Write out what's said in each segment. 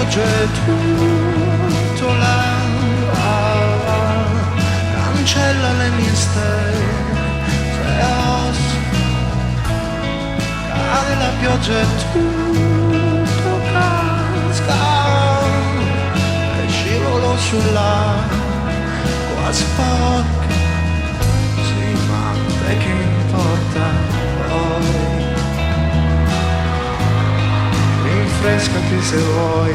pioggia è tutto là, cancella le mie stelle ossa, cade la pioggia e tutto casca e scivolo sull'acqua sporca. Sì, ma te che importa poi? Rinfrescati se vuoi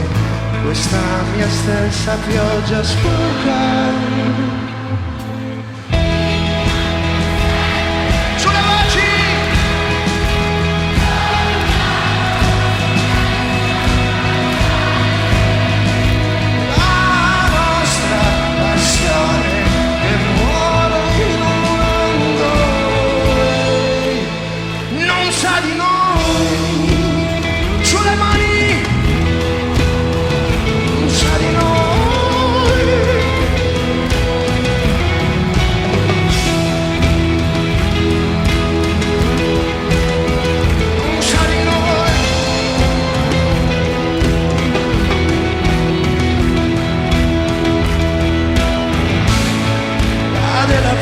questa mia stessa pioggia sporca.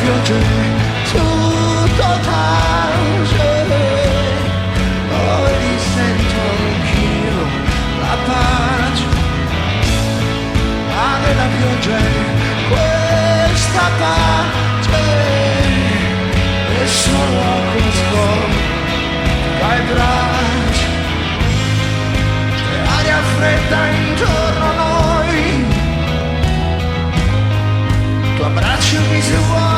Pioggia tutto tangere, poi risento anch'io la pace, ma nella pioggia questa pace è solo acqua dai braccia, c'è aria fredda intorno a noi, tu abbracciami se vuoi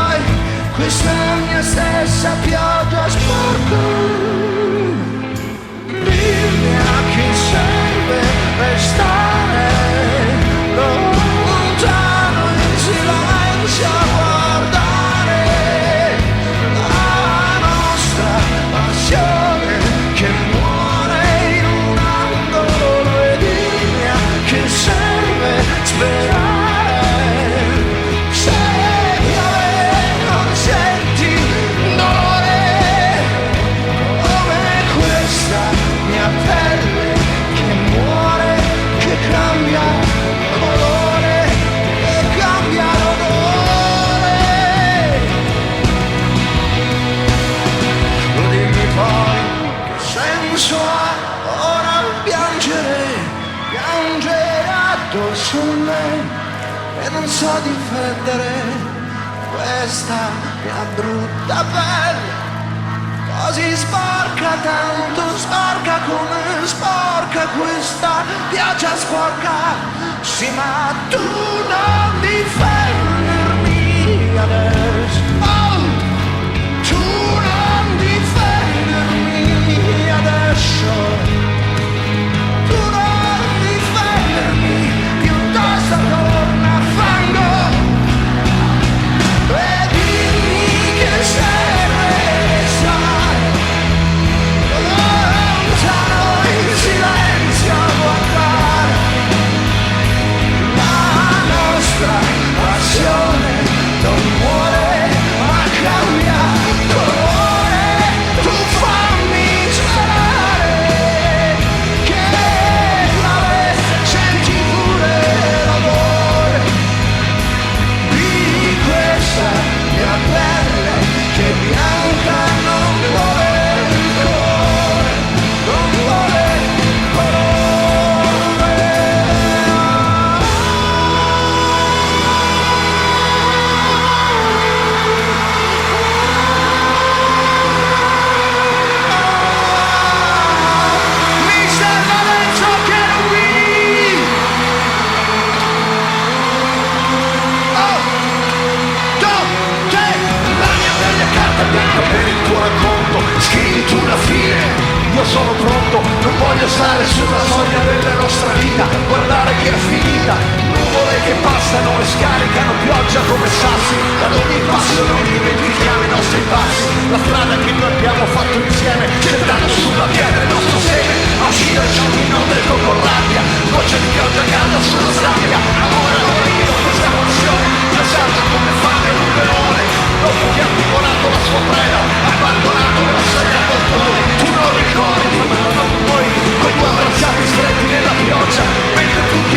questa mia stessa pioggia sporca. Dimmi a chi serve restare lontano in silenzio a guardare la nostra passione che muore in un angolo, e dimmi a chi serve sperare. E non so difendere questa mia brutta pelle, così sporca, tanto sporca come sporca questa pioggia sporca. Sì, ma tu non difendermi adesso, oh, tu non difendermi adesso, tu non difendermi, piuttosto torna a fango e dimmi che serve restare lontano in silenzio a guardare la nostra passione non muore ma cambia colore. Tu fammi sperare che senti pure l'odore di questa mia pelle che bianca non vuole il cuore, non vuole il per il tuo racconto, scrivi tu la fine, io sono pronto, non voglio stare sulla soglia della nostra vita, guardare che è finita, nuvole che passano e scaricano pioggia come sassi, ad ogni passo non dimentichiamo i nostri passi, la strada che noi abbiamo fatto insieme, gettando sulla pietra il nostro seme, a uscire dal giardino del tuo con rabbia, goccia di pioggia calda sulla sabbia, amore, amore, io questa emozione, ti assalto come fame un leone, dopo che ha divorato la sua preda, abbandonato la soglia col cuore, tu non ricordi, ma non puoi, coi tuoi bracciati stretti nella pioggia, mentre tutto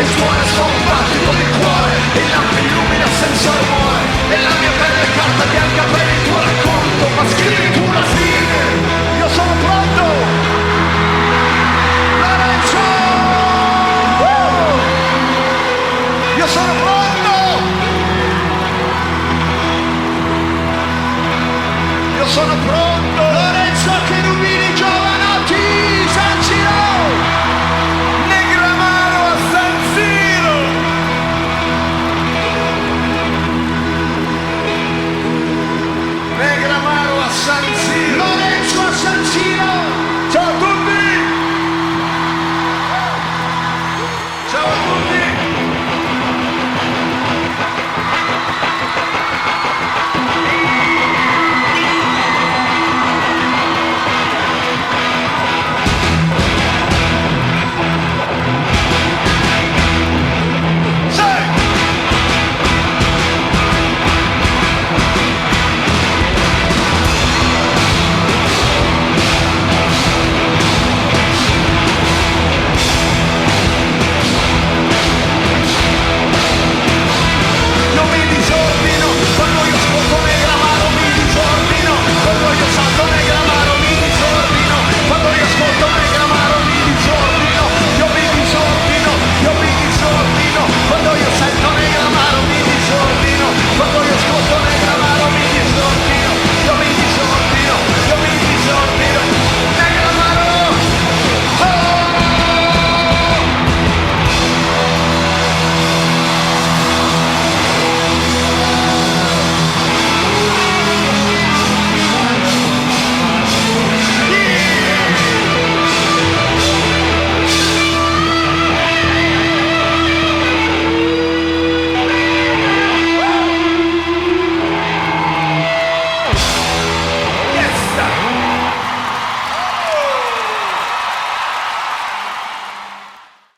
e suona solo un battito di cuore, e il lampo illumina senza rumore, e la mia pelle è carta bianca per il tuo racconto, ma scrivi tu la fine. Io sono pronto. Lorenzo! Io sono pronto. Io sono pronto.